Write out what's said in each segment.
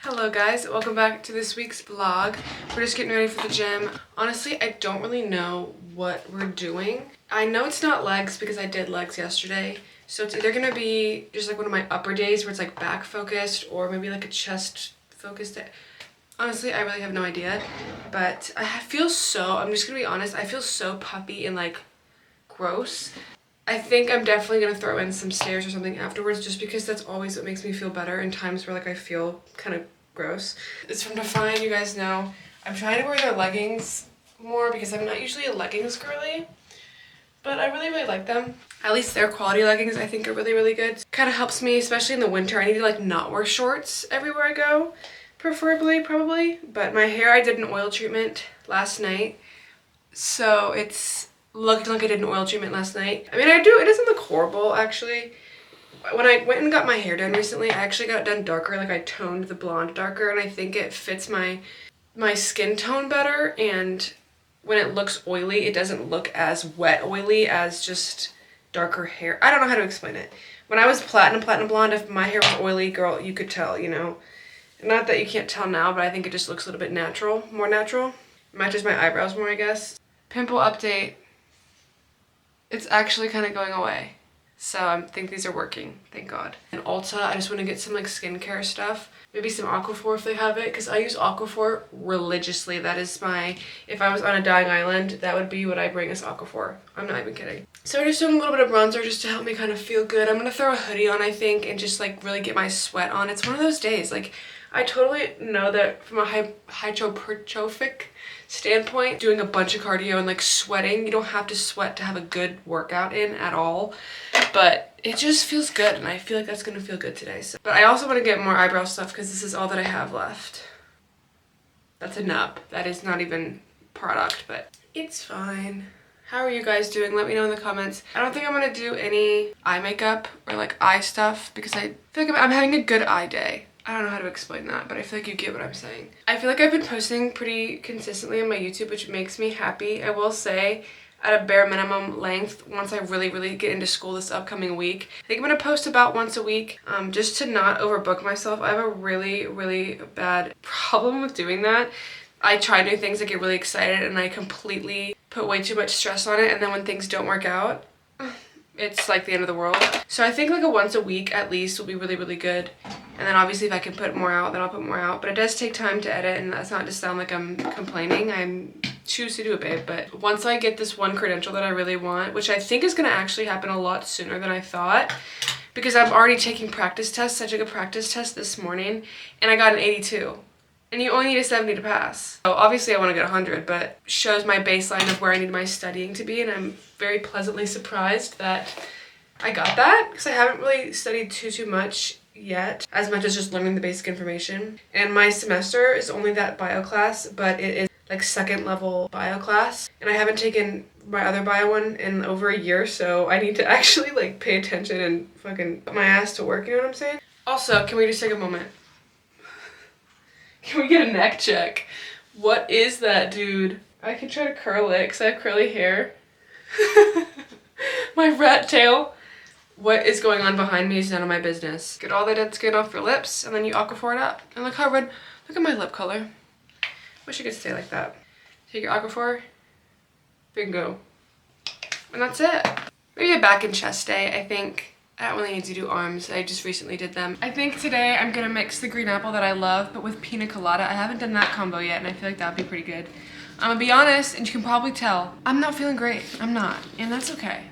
Hello guys, welcome back to this week's vlog. We're just getting ready for the gym. Honestly, I don't really know what we're doing. I know it's not legs because I did legs yesterday. So it's either gonna be just like one of my upper days where it's like back focused or maybe like a chest focused day. Honestly, I really have no idea. But I feel so, I'm just gonna be honest, I feel so puffy and like gross. I think I'm definitely gonna throw in some stairs or something afterwards just because that's always what makes me feel better in times where like I feel kind of gross. It's from DFYNE, you guys know. I'm trying to wear their leggings more because I'm not usually a leggings girly, but I really like them. At least their quality leggings I think are really good. Kind of helps me, especially in the winter. I need to like not wear shorts everywhere I go, preferably, probably. But my hair, I did an oil treatment last night, so it's looking like I did an oil treatment last night. I mean, it doesn't look horrible actually. When I went and got my hair done recently, I actually got it done darker, like I toned the blonde darker, and I think it fits my skin tone better, and when it looks oily, it doesn't look as wet oily as just darker hair. I don't know how to explain it. When I was platinum blonde, if my hair was oily, girl, you could tell, you know. Not that you can't tell now, but I think it just looks a little bit natural, more natural. Matches my eyebrows more, I guess. Pimple update. It's actually kind of going away. So I think these are working, thank God. And Ulta, I just want to get some like skincare stuff. Maybe some Aquaphor if they have it, because I use Aquaphor religiously. That is my, if I was on a dying island, that would be what I bring as Aquaphor. I'm not even kidding. So we're just doing a little bit of bronzer just to help me kind of feel good. I'm going to throw a hoodie on, I think, and just like really get my sweat on. It's one of those days, like I totally know that from a hypertrophic standpoint, doing a bunch of cardio and like sweating, you don't have to sweat to have a good workout in at all, but it just feels good, and I feel like that's gonna feel good today. So. But I also want to get more eyebrow stuff because this is all that I have left. That's a nub. That is not even product, but it's fine. How are you guys doing? Let me know in the comments. I don't think I'm gonna do any eye makeup or like eye stuff because I feel like I'm having a good eye day. I don't know how to explain that, but I feel like you get what I'm saying. I feel like I've been posting pretty consistently on my YouTube, which makes me happy. I will say, at a bare minimum length, once I really get into school this upcoming week. I think I'm gonna post about once a week, just to not overbook myself. I have a really bad problem with doing that. I try new things, I get really excited, and I completely put way too much stress on it, and then when things don't work out, it's like the end of the world. So I think like a once a week at least will be really good. And then obviously if I can put more out, then I'll put more out. But it does take time to edit, and that's not to sound like I'm complaining. I choose to do it, babe. But once I get this one credential that I really want, which I think is gonna actually happen a lot sooner than I thought, because I'm already taking practice tests. I took a practice test this morning and I got an 82. And you only need a 70 to pass. So obviously I want to get 100, but shows my baseline of where I need my studying to be, and I'm very pleasantly surprised that I got that, because I haven't really studied too much yet, as much as just learning the basic information. And my semester is only that bio class, but it is like second level bio class, and I haven't taken my other bio one in over a year, so I need to actually like pay attention and fucking put my ass to work, you know what I'm saying? Also, can we just take a moment? Can we get a neck check? What is that, dude? I could try to curl it because I have curly hair. My rat tail. What is going on behind me is none of my business. Get all the dead skin off your lips, and then you Aquaphor it up. And look how red, look at my lip color. Wish it could stay like that. Take your Aquaphor, bingo. And that's it. Maybe a back and chest day, I think. I don't really need to do arms. I just recently did them. I think today I'm gonna mix the green apple that I love, but with pina colada. I haven't done that combo yet, and I feel like that would be pretty good. I'm gonna be honest, and you can probably tell, I'm not feeling great. I'm not, and that's okay.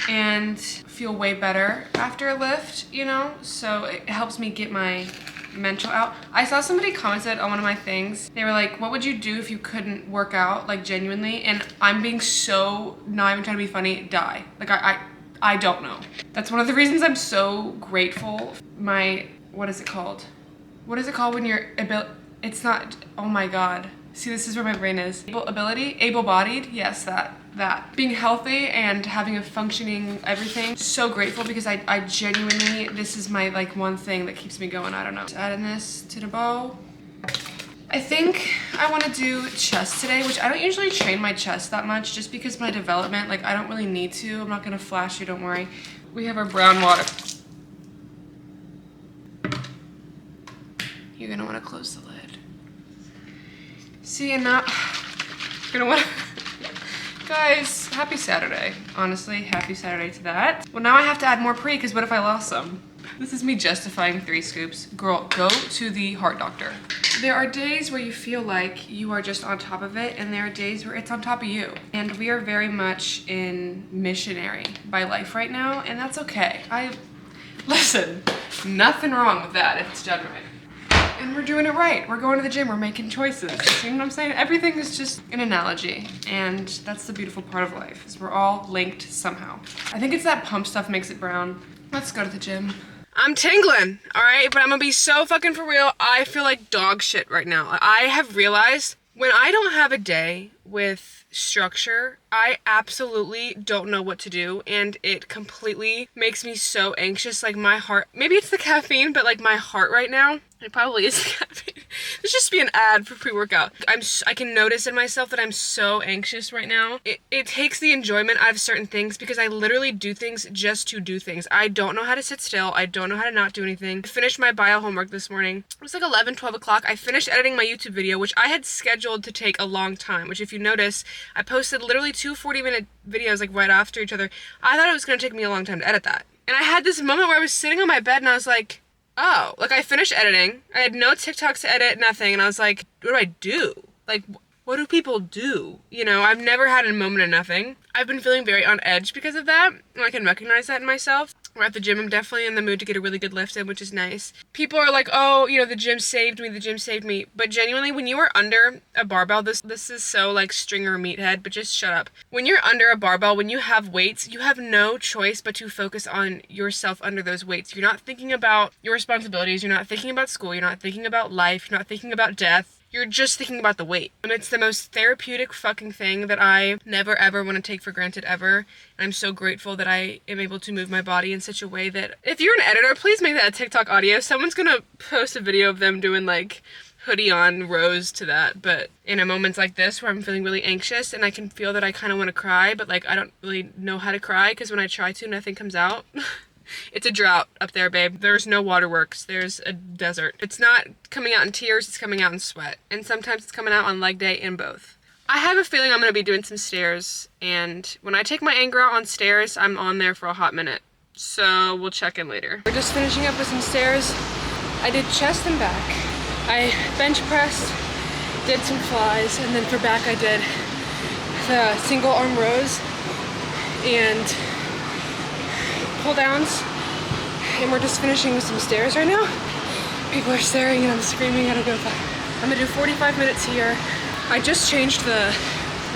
And feel way better after a lift, you know? So it helps me get my mental out. I saw somebody commented on one of my things. They were like, what would you do if you couldn't work out, like genuinely? And I'm being so, not even trying to be funny, die. Like I don't know. That's one of the reasons I'm so grateful. My, what is it called? What is it called when you're it's not, oh my God. See, this is where my brain is. Able-bodied, yes, that. Being healthy and having a functioning everything. So grateful, because I genuinely, this is my like one thing that keeps me going, I don't know. Just adding this to the bow. I think I want to do chest today, which I don't usually train my chest that much just because my development, like I don't really need to. I'm not going to flash you, don't worry. We have our brown water. You You're gonna wanna close the lid. See, and now, you're gonna wanna, guys, happy Saturday. Honestly, happy Saturday to that. Well, now I have to add more pre, because what if I lost some? This is me justifying 3 scoops. Girl, go to the heart doctor. There are days where you feel like you are just on top of it, and there are days where it's on top of you. And we are very much in missionary by life right now, and that's okay. Listen, nothing wrong with that if it's done right. And we're doing it right. We're going to the gym, we're making choices. You know what I'm saying? Everything is just an analogy, and that's the beautiful part of life, is we're all linked somehow. I think it's that pump stuff makes it brown. Let's go to the gym. I'm tingling, all right? But I'm gonna be so fucking for real. I feel like dog shit right now. I have realized when I don't have a day with structure, I absolutely don't know what to do, and it completely makes me so anxious. Like my heart, maybe it's the caffeine, but like my heart right now, it probably is the caffeine. This should just be an ad for pre-workout. I can notice in myself that I'm so anxious right now. It takes the enjoyment out of certain things because I literally do things just to do things. I don't know how to sit still. I don't know how to not do anything. I finished my bio homework this morning. It was like 11, 12 o'clock. I finished editing my YouTube video, which I had scheduled to take a long time, which if you notice, I posted literally 2 40-minute videos like right after each other. I thought it was gonna take me a long time to edit that. And I had this moment where I was sitting on my bed and I was like, oh, like I finished editing. I had no TikToks to edit, nothing. And I was like, what do I do? Like, what do people do? You know, I've never had a moment of nothing. I've been feeling very on edge because of that. And I can recognize that in myself. We're at the gym. I'm definitely in the mood to get a really good lift in, which is nice. People are like, oh, you know, the gym saved me, the gym saved me. But genuinely, when you are under a barbell, this is so like stringer meathead, but just shut up. When you're under a barbell, when you have weights, you have no choice but to focus on yourself under those weights. You're not thinking about your responsibilities. You're not thinking about school. You're not thinking about life. You're not thinking about death. You're just thinking about the weight. And it's the most therapeutic fucking thing that I never ever want to take for granted ever. And I'm so grateful that I am able to move my body in such a way that if you're an editor, please make that a TikTok audio. Someone's gonna post a video of them doing like hoodie on rows to that. But in a moments like this where I'm feeling really anxious and I can feel that I kind of want to cry, but like I don't really know how to cry because when I try to, nothing comes out. It's a drought up there, babe. There's no waterworks. There's a desert. It's not coming out in tears, it's coming out in sweat. And sometimes it's coming out on leg day in both. I have a feeling I'm gonna be doing some stairs, and when I take my anger out on stairs, I'm on there for a hot minute. So we'll check in later. We're just finishing up with some stairs. I did chest and back. I bench pressed, did some flies, and then for back I did the single arm rows and pull downs, and we're just finishing with some stairs right now. People are staring and I'm screaming. I don't know if I'm gonna do 45 minutes here. I just changed the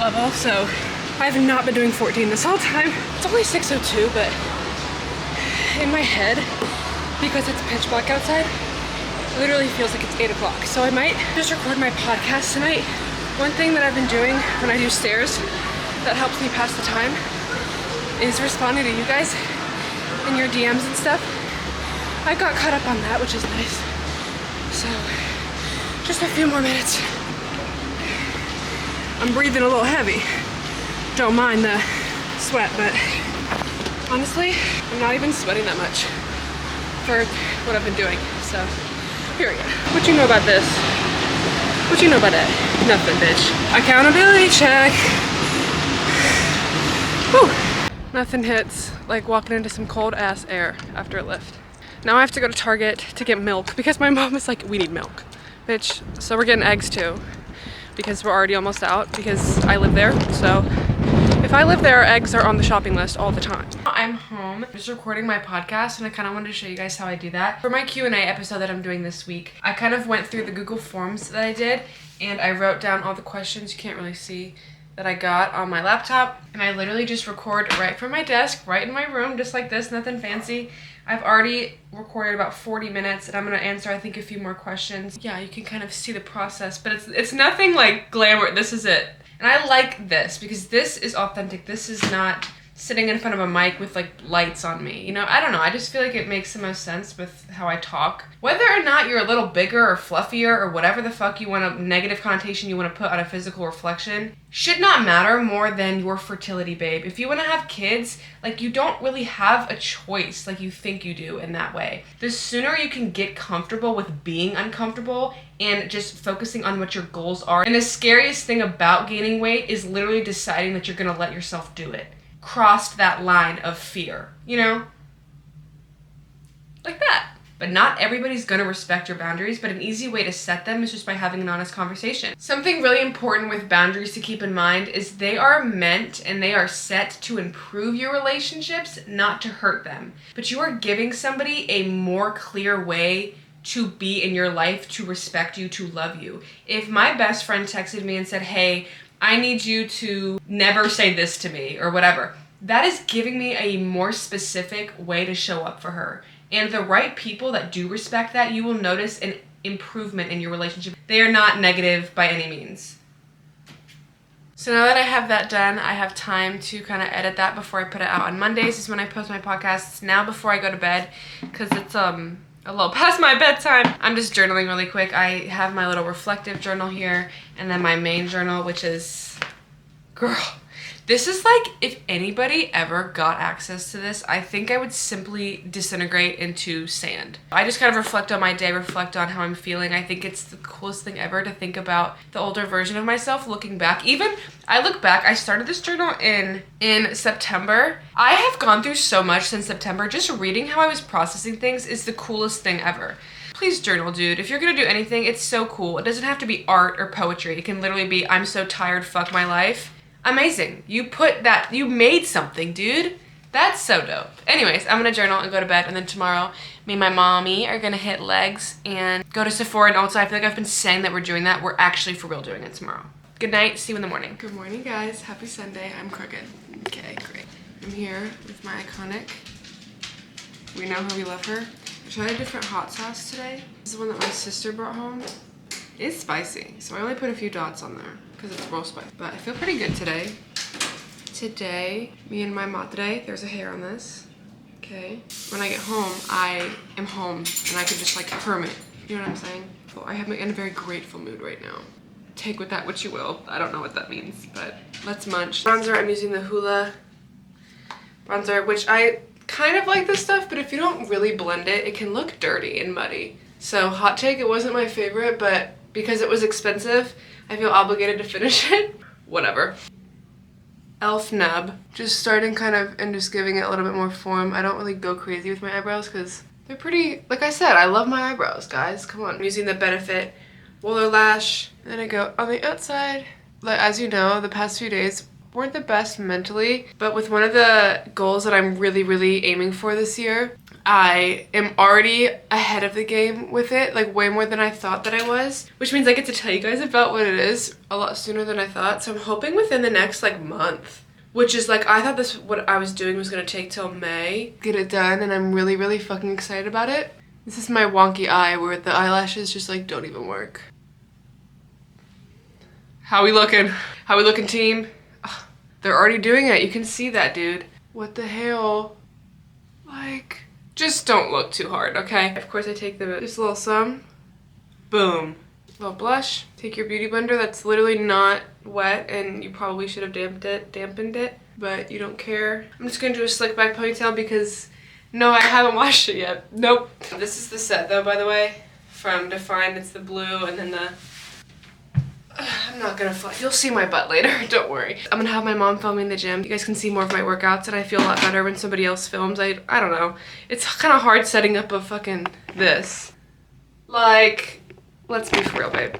level, so I've not been doing 14 this whole time. It's only 6:02, but in my head, because it's pitch black outside, it literally feels like it's 8 o'clock. So I might just record my podcast tonight. One thing that I've been doing when I do stairs that helps me pass the time is responding to you guys in your DMs and stuff. I got caught up on that, which is nice. So, just a few more minutes. I'm breathing a little heavy. Don't mind the sweat, but honestly, I'm not even sweating that much for what I've been doing, so period. What you know about this? What you know about that? Nothing, bitch. Accountability check. Whew. Nothing hits like walking into some cold ass air after a lift. Now I have to go to Target to get milk because my mom is like, we need milk, bitch. So we're getting eggs too because we're already almost out because I live there. So if I live there, eggs are on the shopping list all the time. I'm home, just recording my podcast, and I kind of wanted to show you guys how I do that. For my Q&A episode that I'm doing this week, I kind of went through the Google Forms that I did, and I wrote down all the questions you can't really see that I got on my laptop, and I literally just record right from my desk, right in my room, just like this, nothing fancy. I've already recorded about 40 minutes, and I'm gonna answer, I think, a few more questions. Yeah, you can kind of see the process, but it's nothing like glamour. This is it. And I like this because this is authentic. This is not sitting in front of a mic with like lights on me. You know, I don't know. I just feel like it makes the most sense with how I talk. Whether or not you're a little bigger or fluffier or whatever the fuck you want, a negative connotation you want to put on a physical reflection, should not matter more than your fertility, babe. If you want to have kids, like, you don't really have a choice like you think you do in that way. The sooner you can get comfortable with being uncomfortable and just focusing on what your goals are. And the scariest thing about gaining weight is literally deciding that you're gonna let yourself do it. Crossed that line of fear, you know? Like that. But not everybody's gonna respect your boundaries, but an easy way to set them is just by having an honest conversation. Something really important with boundaries to keep in mind is they are meant and they are set to improve your relationships, not to hurt them. But you are giving somebody a more clear way to be in your life, to respect you, to love you. If my best friend texted me and said, hey, I need you to never say this to me or whatever, that is giving me a more specific way to show up for her. And the right people that do respect that, you will notice an improvement in your relationship. They are not negative by any means. So now that I have that done, I have time to kind of edit that before I put it out on Mondays. This is when I post my podcasts now before I go to bed, because it's a little past my bedtime. I'm just journaling really quick. I have my little reflective journal here, and then my main journal, which is, girl, this is like, if anybody ever got access to this, I think I would simply disintegrate into sand. I just kind of reflect on my day, reflect on how I'm feeling. I think it's the coolest thing ever to think about the older version of myself looking back. Even, I look back, I started this journal in September. I have gone through so much since September. Just reading how I was processing things is the coolest thing ever. Please journal, dude. If you're gonna do anything, it's so cool. It doesn't have to be art or poetry. It can literally be, I'm so tired, fuck my life. Amazing. You put that, you made something, dude. That's so dope. Anyways, I'm gonna journal and go to bed, and then tomorrow, me and my mommy are gonna hit legs and go to Sephora and Ulta. I feel like I've been saying that we're doing that. We're actually for real doing it tomorrow. Good night. See you in the morning. Good morning, guys. Happy Sunday. I'm crooked. Okay, great. I'm here with my iconic. We know her, we love her. I tried a different hot sauce today. This is the one that my sister brought home. It's spicy, so I only put a few dots on there because it's real spicy. But I feel pretty good today. Today, me and my madre, there's a hair on this. Okay. When I get home, I am home and I can just like hermit. You know what I'm saying? Well, I have in a very grateful mood right now. Take with that what you will. I don't know what that means, but let's munch. Bronzer, I'm using the Hoola bronzer, which I kind of like this stuff, but if you don't really blend it, it can look dirty and muddy. So hot take, it wasn't my favorite, but because it was expensive, I feel obligated to finish it. Whatever. Elf nub. Just starting kind of and just giving it a little bit more form. I don't really go crazy with my eyebrows because they're pretty, like I said, I love my eyebrows, guys. Come on. I'm using the Benefit Roller Lash. Then I go on the outside. Like, as you know, the past few days weren't the best mentally, but with one of the goals that I'm really aiming for this year, I am already ahead of the game with it, like way more than I thought that I was, which means I get to tell you guys about what it is a lot sooner than I thought. So I'm hoping within the next like month, which is like, I thought this, what I was doing was gonna take till May, get it done, and I'm really fucking excited about it. This is my wonky eye where the eyelashes just like don't even work. How we looking? How we looking, team? Ugh, they're already doing it. You can see that, dude. What the hell? Like, just don't look too hard, okay? Of course, I take just a little some. Boom. A little blush. Take your beauty blender that's literally not wet, and you probably should have dampened it, but you don't care. I'm just gonna do a slick back ponytail because, no, I haven't washed it yet. Nope. This is the set, though, by the way, from DFYNE. It's the blue, and then the... I'm not gonna fly. You'll see my butt later, don't worry. I'm gonna have my mom film me in the gym. You guys can see more of my workouts, and I feel a lot better when somebody else films. I don't know. It's kind of hard setting up a fucking this. Like, let's be for real, babe.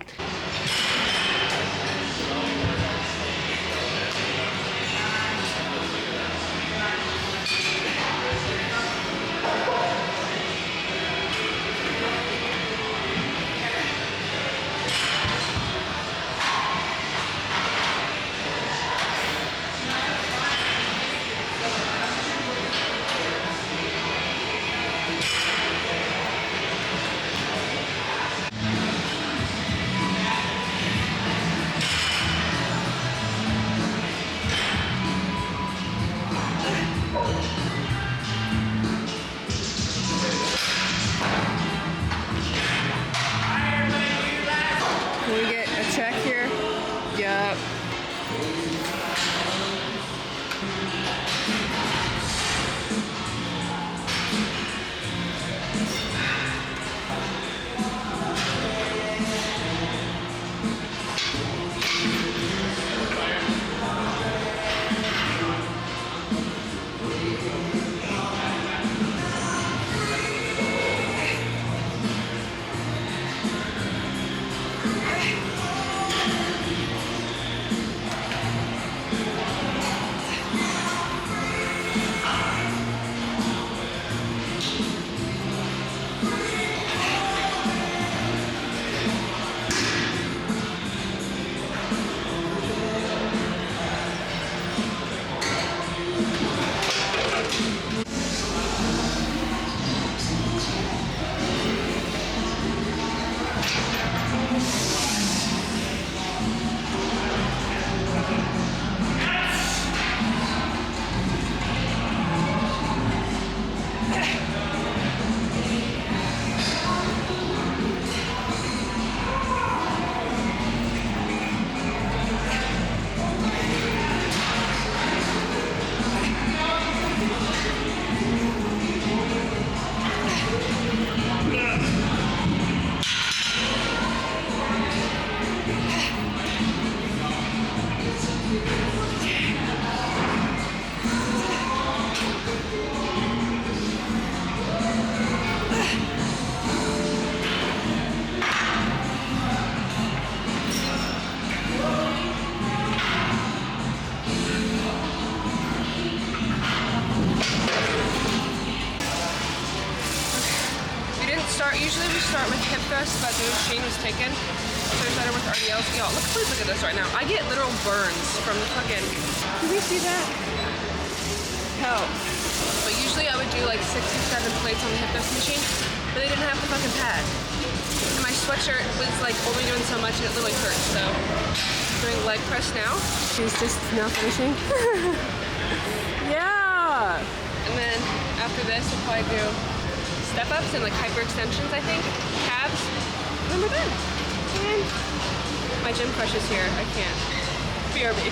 too. Sheen was taken. Search that with RDLs. Y'all, please look at this right now. I get literal burns from the fucking, can you see that? Hell. But usually I would do like 6 or 7 plates on the hip thrust machine, but they didn't have the fucking pad. And my sweatshirt was like only doing so much and it literally hurt, so I'm doing leg press now. She's just now finishing. Yeah! And then after this, I'll probably do step-ups and like hyperextensions, I think, calves, and then we're done. And my gym crush is here, I can't. BRB.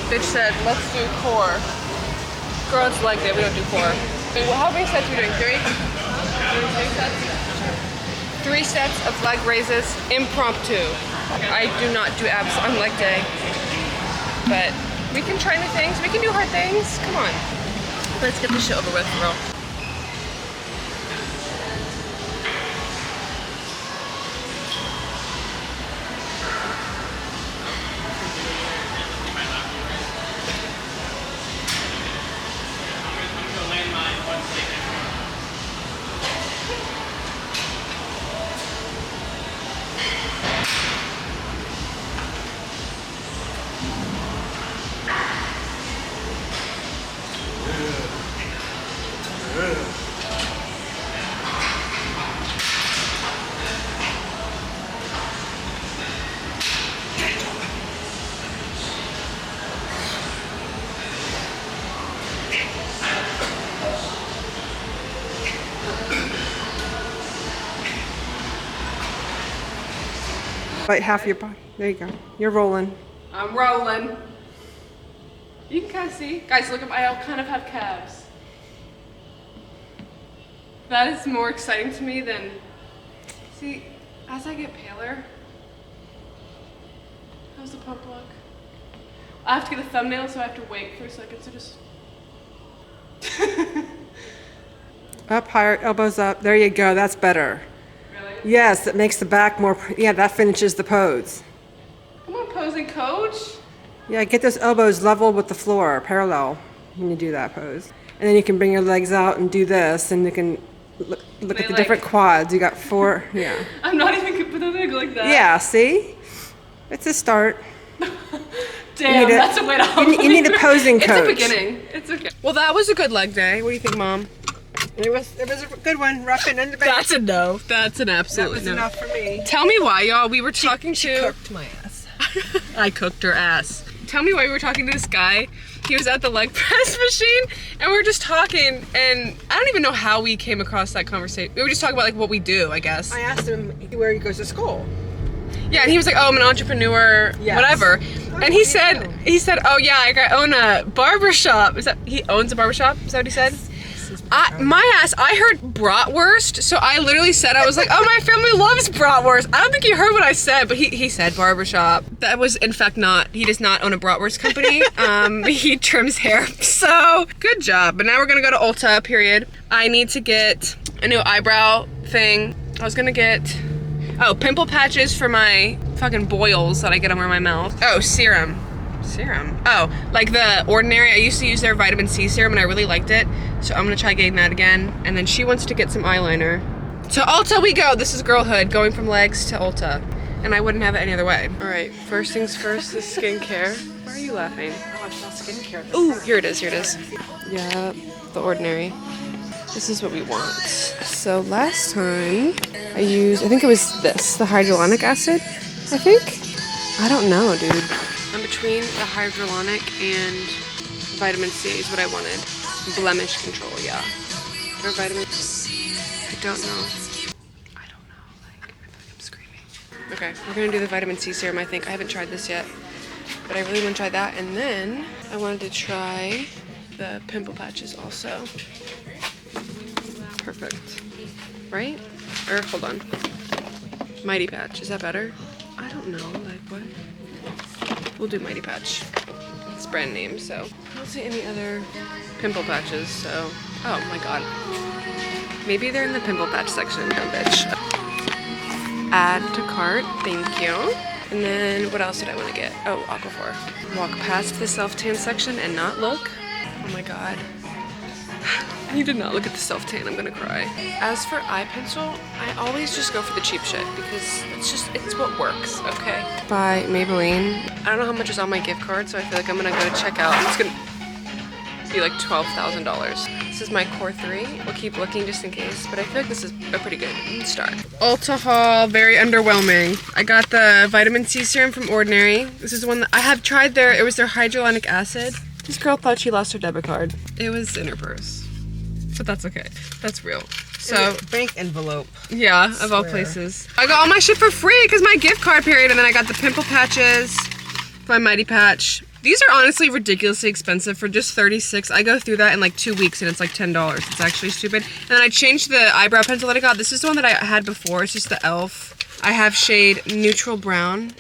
Bitch said, let's do core. Girl, it's leg day, we don't do core. Wait, well, how many sets are we doing? 3? Doing 3 sets? 3 sets of leg raises, impromptu. I do not do abs on leg day, but we can try new things. We can do hard things. Come on. Let's get this shit over with, bro. Like half your body. There you go. You're rolling. I'm rolling. You can kind of see. Guys, look, I kind of have calves. That is more exciting to me than, see, as I get paler. How's the pump look? I have to get a thumbnail, so I have to wait for a second, so just. Up higher, elbows up. There you go. That's better. Really? Yes, that makes the back more, yeah, that finishes the pose. Come on, posing coach. Yeah, get those elbows level with the floor, parallel, when you do that pose. And then you can bring your legs out and do this, and you can look at the different quads. You got 4, yeah. I'm not even, but they go like that. Yeah, see? It's a start. Damn, that's a way to you need a posing coach. It's a beginning. It's okay. Well, that was a good leg day. What do you think, Mom? It was a good one, rough and under the That's a no. That's an absolute That was no. enough for me. Tell me why, y'all. We were talking She to... cooked my ass. I cooked her ass. Tell me why we were talking to this guy. He was at the leg press machine, and we were just talking, and I don't even know how we came across that conversation. We were just talking about like what we do, I guess. I asked him where he goes to school. Yeah, and he was like, "Oh, I'm an entrepreneur, Yes. whatever." And he said, "Oh yeah, I own a barbershop." Is that he owns a barbershop? Is that what he said? My ass, I heard bratwurst, so I literally said, I was like, oh, my family loves bratwurst. I don't think he heard what I said, but he said barbershop. That was, in fact, he does not own a bratwurst company. He trims hair, so good job. But now we're gonna go to Ulta, period. I need to get a new eyebrow thing. I was gonna get, pimple patches for my fucking boils that I get over my mouth. Oh, serum. Oh, like the Ordinary. I used to use their vitamin C serum and I really liked it. So I'm gonna try getting that again. And then she wants to get some eyeliner. To Ulta we go. This is girlhood, going from legs to Ulta. And I wouldn't have it any other way. All right, first things first is skincare. Why are you laughing? Oh, it's not skincare. Ooh, here it is. Yeah, the Ordinary. This is what we want. So last time I think it was this, the hyaluronic acid, I think? I don't know, dude. I'm between the hyaluronic and vitamin C is what I wanted. Blemish control, yeah. Or vitamin C. I don't know. Like, I feel like I'm screaming. Okay, we're gonna do the vitamin C serum, I think. I haven't tried this yet, but I really wanna try that. And then I wanted to try the pimple patches also. Perfect. Right? Or hold on. Mighty Patch, is that better? I don't know, like what? We'll do Mighty Patch. It's brand name, so. I don't see any other pimple patches, so. Oh my god. Maybe they're in the pimple patch section, dumb bitch. Add to cart, thank you. And then what else did I want to get? Oh, Aquaphor. Walk past the self-tan section and not look. Oh my god. You did not look at the self-tan, I'm gonna cry. As for eye pencil, I always just go for the cheap shit because it's what works, okay? By Maybelline. I don't know how much is on my gift card, so I feel like I'm gonna go to checkout. It's gonna be like $12,000. This is my Core 3. We'll keep looking just in case, but I feel like this is a pretty good start. Ulta haul, very underwhelming. I got the vitamin C serum from Ordinary. This is the one that I have tried it was their hyaluronic acid. This girl thought she lost her debit card. It was in her purse. But that's okay. That's real. So bank envelope. Yeah, of all places. I got all my shit for free because my gift card period, and then I got the pimple patches, my Mighty Patch, These are honestly ridiculously expensive for just $36. I go through that in like 2 weeks and it's like $10. It's actually stupid. And then I changed the eyebrow pencil that I got. This is the one that I had before. It's just the e.l.f. I have shade neutral brown.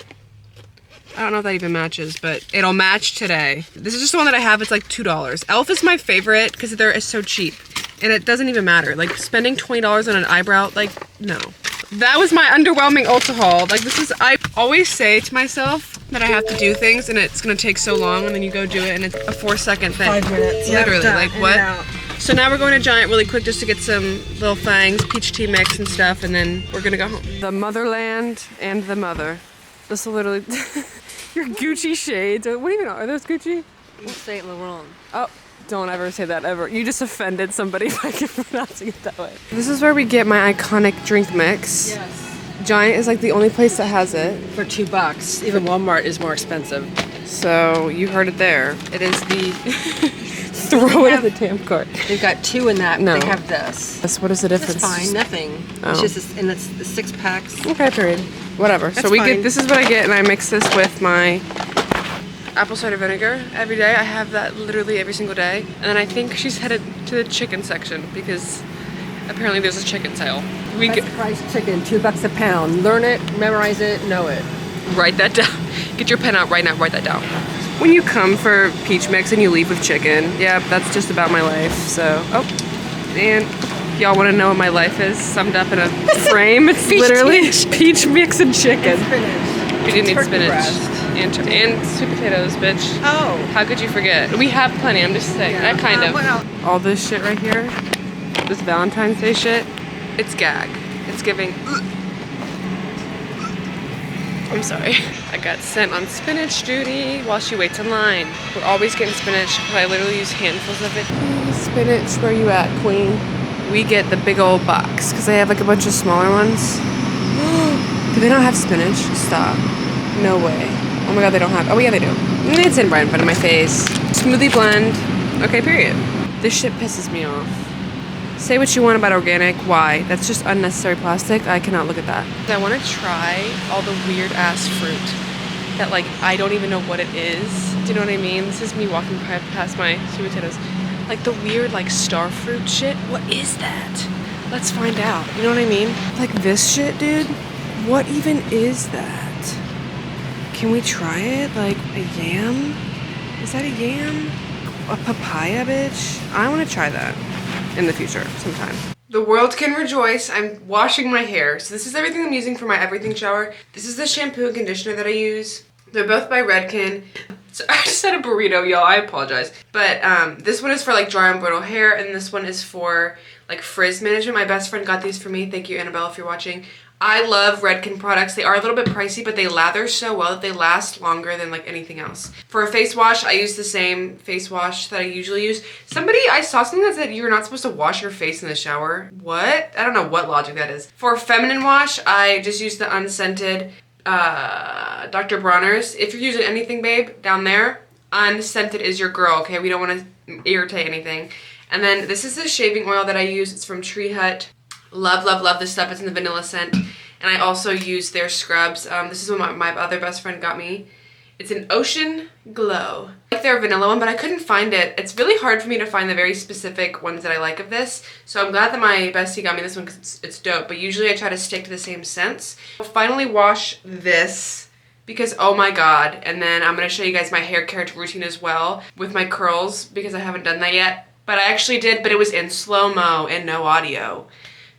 I don't know if that even matches, but it'll match today. This is just the one that I have. It's like $2. e.l.f. is my favorite because they're so cheap. And it doesn't even matter. Like spending $20 on an eyebrow, like, no. That was my underwhelming Ulta haul. Like I always say to myself that I have to do things and it's gonna take so long and then you go do it and it's a 4-second thing. 5 minutes. Literally, Yep, like what? So now we're going to Giant really quick just to get some little fangs, peach tea mix and stuff, and then we're gonna go home. The motherland and the mother. This will literally, your Gucci shades. What do you mean, are those Gucci? Don't say it wrong. Oh. Don't ever say that ever. You just offended somebody by pronouncing it that way. This is where we get my iconic drink mix. Yes. Giant is like the only place that has it. For $2. Even Walmart is more expensive. So you heard it there. It is the throw it in the damn cart. They've got 2 in that. No. They have this. What is the difference? It's fine. Nothing. Oh. It's just and it's the 6 packs. Okay, period. Whatever. That's so we fine. get. This is what I get, and I mix this with my apple cider vinegar every day. I have that literally every single day. And then I think she's headed to the chicken section because apparently there's a chicken sale. We Best price chicken, $2 a pound. Learn it, memorize it, know it. Write that down. Get your pen out right now, write that down. When you come for peach mix and you leave with chicken, yeah, that's just about my life. So, and y'all want to know what my life is summed up in a frame? It's literally peach mix and chicken. Spinach. We do need Turkey spinach. breast. And sweet potatoes, bitch. Oh. How could you forget? We have plenty, I'm just saying. Yeah. That kind of. What else? All this shit right here, this Valentine's Day shit, it's gag. It's giving. I'm sorry. I got sent on spinach duty while she waits in line. We're always getting spinach, but I literally use handfuls of it. Spinach, where you at, queen? We get the big old box, because they have like a bunch of smaller ones. Do they not have spinach? Stop. No way. Oh my god, they don't have. Oh yeah, they do. It's in right in front of my face. Smoothie blend. Okay, period. This shit pisses me off. Say what you want about organic. Why? That's just unnecessary plastic. I cannot look at that. I want to try all the weird ass fruit that like I don't even know what it is. Do you know what I mean? This is me walking past my sweet potatoes. Like the weird like star fruit shit. What is that? Let's find out. You know what I mean? Like this shit, dude. What even is that? Can we try it? Like a yam? Is that a yam? A papaya, bitch? I want to try that in the future sometime. The world can rejoice. I'm washing my hair. So this is everything I'm using for my everything shower. This is the shampoo and conditioner that I use. They're both by Redken. So I just had a burrito, y'all. I apologize. But this one is for like dry and brittle hair, and this one is for like frizz management. My best friend got these for me. Thank you, Annabelle, if you're watching. I love Redken products. They are a little bit pricey, but they lather so well that they last longer than like anything else. For a face wash, I use the same face wash that I usually use. I saw something that said you're not supposed to wash your face in the shower. What? I don't know what logic that is. For a feminine wash, I just use the unscented Dr. Bronner's. If you're using anything, babe, down there, unscented is your girl, okay? We don't want to irritate anything. And then this is the shaving oil that I use. It's from Tree Hut. Love, love, love this stuff. It's in the vanilla scent. And I also use their scrubs. This is what my other best friend got me. It's an Ocean Glow. I like their vanilla one, but I couldn't find it. It's really hard for me to find the very specific ones that I like of this. So I'm glad that my bestie got me this one because it's dope. But usually I try to stick to the same scents. I'll finally wash this because oh my god. And then I'm going to show you guys my hair care routine as well with my curls because I haven't done that yet. But I actually did, but it was in slow-mo and no audio.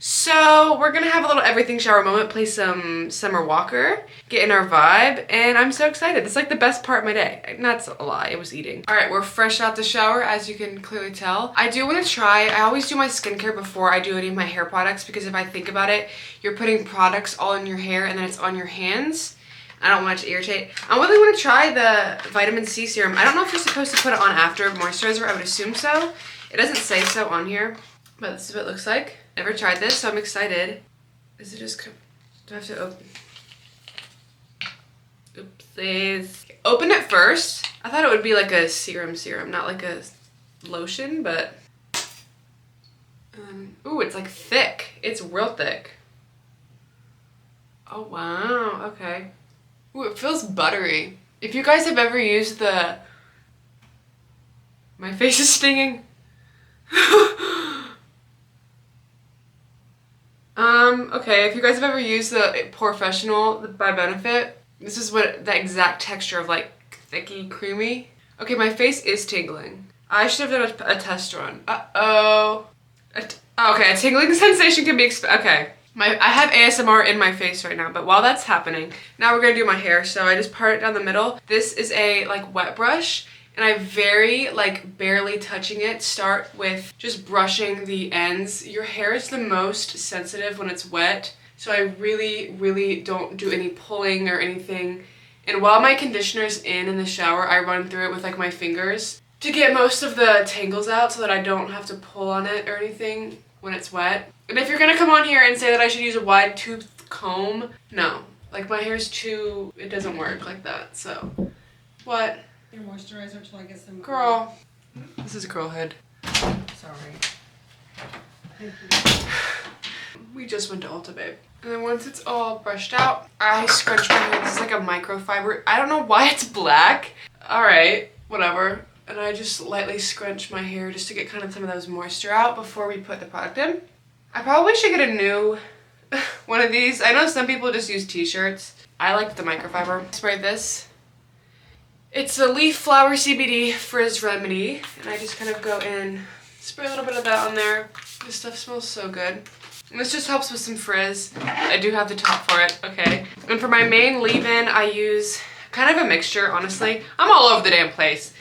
So we're gonna have a little everything shower moment, play some Summer Walker, get in our vibe, and I'm so excited. It's like the best part of my day. That's a lie, it was eating. All right, we're fresh out the shower, as you can clearly tell. I do wanna try, I always do my skincare before I do any of my hair products because if I think about it, you're putting products all in your hair and then it's on your hands. I don't want it to irritate. I really want to try the vitamin C serum. I don't know if you're supposed to put it on after moisturizer, I would assume so. It doesn't say so on here, but this is what it looks like. Never tried this, so I'm excited. Is it just, do I have to open? Oopsies. Open it first. I thought it would be like a serum, not like a lotion, but. Ooh, it's like thick. It's real thick. Oh, wow, okay. Ooh, it feels buttery. If you guys have ever used the My face is stinging. Okay, if you guys have ever used the Professional by Benefit, this is what the exact texture of like thicky, creamy. Okay, my face is tingling. I should have done a test run. Uh-oh. Okay, a tingling sensation can be okay. I have ASMR in my face right now, but while that's happening, now we're gonna do my hair. So I just part it down the middle. This is a like wet brush, and I very like barely touching it. Start with just brushing the ends. Your hair is the most sensitive when it's wet, so I really don't do any pulling or anything. And while my conditioner's in the shower, I run through it with like my fingers to get most of the tangles out so that I don't have to pull on it or anything when it's wet. And if you're gonna come on here and say that I should use a wide tooth comb, no. Like my hair's too, it doesn't work like that, so. What? Your moisturizer till I get some. Girl, this is girl head. Sorry. We just went to Ulta, babe. And then once it's all brushed out, I scrunch my hair. This is like a microfiber. I don't know why it's black. All right, whatever. And I just lightly scrunch my hair just to get kind of some of those moisture out before we put the product in. I probably should get a new one of these. I know some people just use t-shirts. I like the microfiber. Spray this. It's the Leaf Flower CBD Frizz Remedy. And I just kind of go in, spray a little bit of that on there. This stuff smells so good. And this just helps with some frizz. I do have the top for it, okay. And for my main leave-in, I use kind of a mixture, honestly. I'm all over the damn place.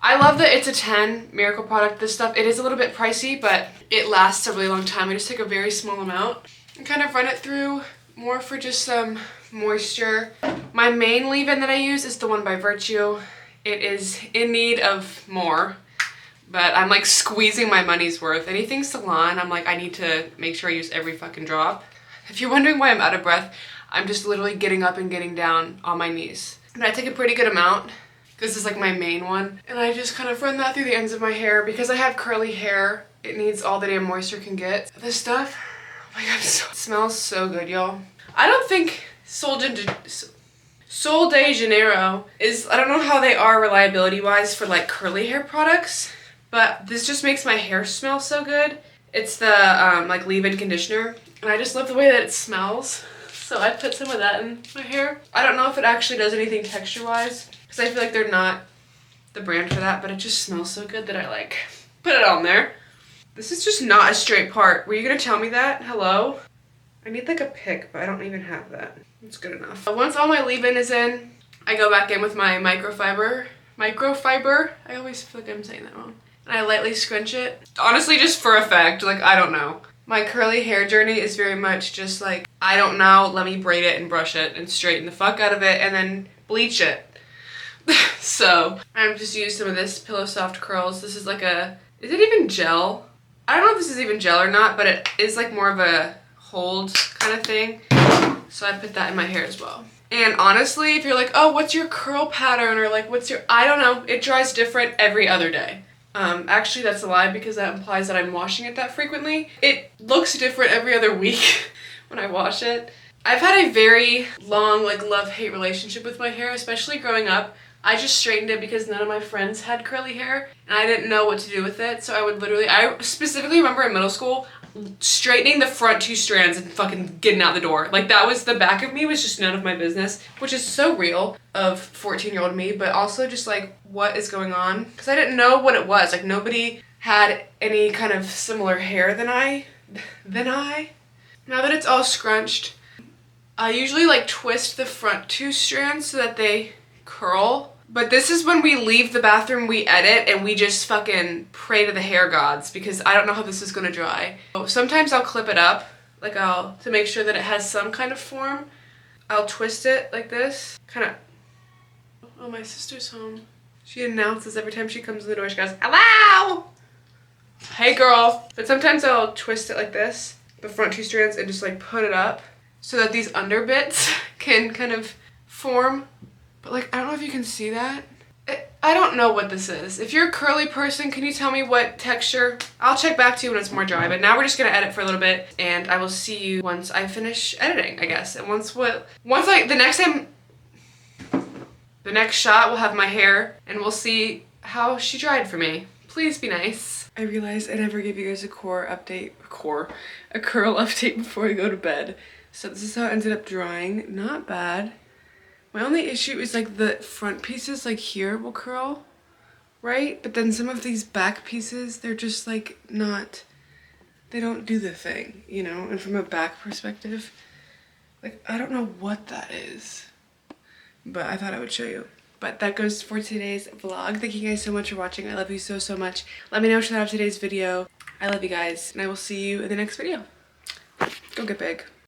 I love that it's a 10 Miracle product. This stuff, it is a little bit pricey, but it lasts a really long time. I just take a very small amount and kind of run it through more for just some moisture. My main leave-in that I use is the one by Virtue. It is in need of more, but I'm like squeezing my money's worth. Anything salon, I'm like, I need to make sure I use every fucking drop. If you're wondering why I'm out of breath, I'm just literally getting up and getting down on my knees. And I take a pretty good amount. This is like my main one. And I just kind of run that through the ends of my hair. Because I have curly hair, it needs all the damn moisture can get. This stuff, oh my god, it smells so good, y'all. I don't think Sol de Janeiro is, I don't know how they are reliability wise for like curly hair products, but this just makes my hair smell so good. It's the like leave-in conditioner, and I just love the way that it smells. So I put some of that in my hair. I don't know if it actually does anything texture wise, because I feel like they're not the brand for that, but it just smells so good that I like put it on there. This is just not a straight part. Were you gonna tell me that? Hello? I need like a pick, but I don't even have that. It's good enough. Once all my leave-in is in, I go back in with my microfiber. I always feel like I'm saying that wrong. And I lightly scrunch it. Honestly, just for effect, like, I don't know. My curly hair journey is very much just like, I don't know, let me braid it and brush it and straighten the fuck out of it and then bleach it. So, I've just used some of this Pillow Soft Curls. This is like a, is it even gel? I don't know if this is even gel or not, but it is like more of a hold kind of thing. So I put that in my hair as well. And honestly, if you're like, oh, what's your curl pattern? Or like, what's your, I don't know. It dries different every other day. Actually, that's a lie because that implies that I'm washing it that frequently. It looks different every other week when I wash it. I've had a very long, like, love-hate relationship with my hair, especially growing up. I just straightened it because none of my friends had curly hair, and I didn't know what to do with it. So I would literally, I specifically remember in middle school, straightening the front 2 strands and fucking getting out the door. Like, that was, the back of me was just none of my business, which is so real of 14-year-old me, but also just like, what is going on? Because I didn't know what it was. Like, nobody had any kind of similar hair than I. Now that it's all scrunched, I usually like twist the front 2 strands so that they curl. But this is when we leave the bathroom, we edit, and we just fucking pray to the hair gods because I don't know how this is gonna dry. Sometimes I'll clip it up, like to make sure that it has some kind of form. I'll twist it like this, kind of. Oh, my sister's home. She announces every time she comes in the door, she goes, hello! Hey girl. But sometimes I'll twist it like this, the front 2 strands, and just like put it up so that these under bits can kind of form. But like, I don't know if you can see that. I don't know what this is. If you're a curly person, can you tell me what texture? I'll check back to you when it's more dry, but now we're just gonna edit for a little bit, and I will see you once I finish editing, I guess. And the next shot will have my hair, and we'll see how she dried for me. Please Please be nice. I realized I never gave you guys a curl update before I go to bed. So this is how it ended up drying. Not bad. My only issue is like the front pieces like here will curl, right? But then some of these back pieces, they're just like not, they don't do the thing, you know? And from a back perspective, like I don't know what that is, but I thought I would show you. But that goes for today's vlog. Thank you guys so much for watching. I love you so, so much. Let me know what you thought of today's video. I love you guys, and I will see you in the next video. Go get big.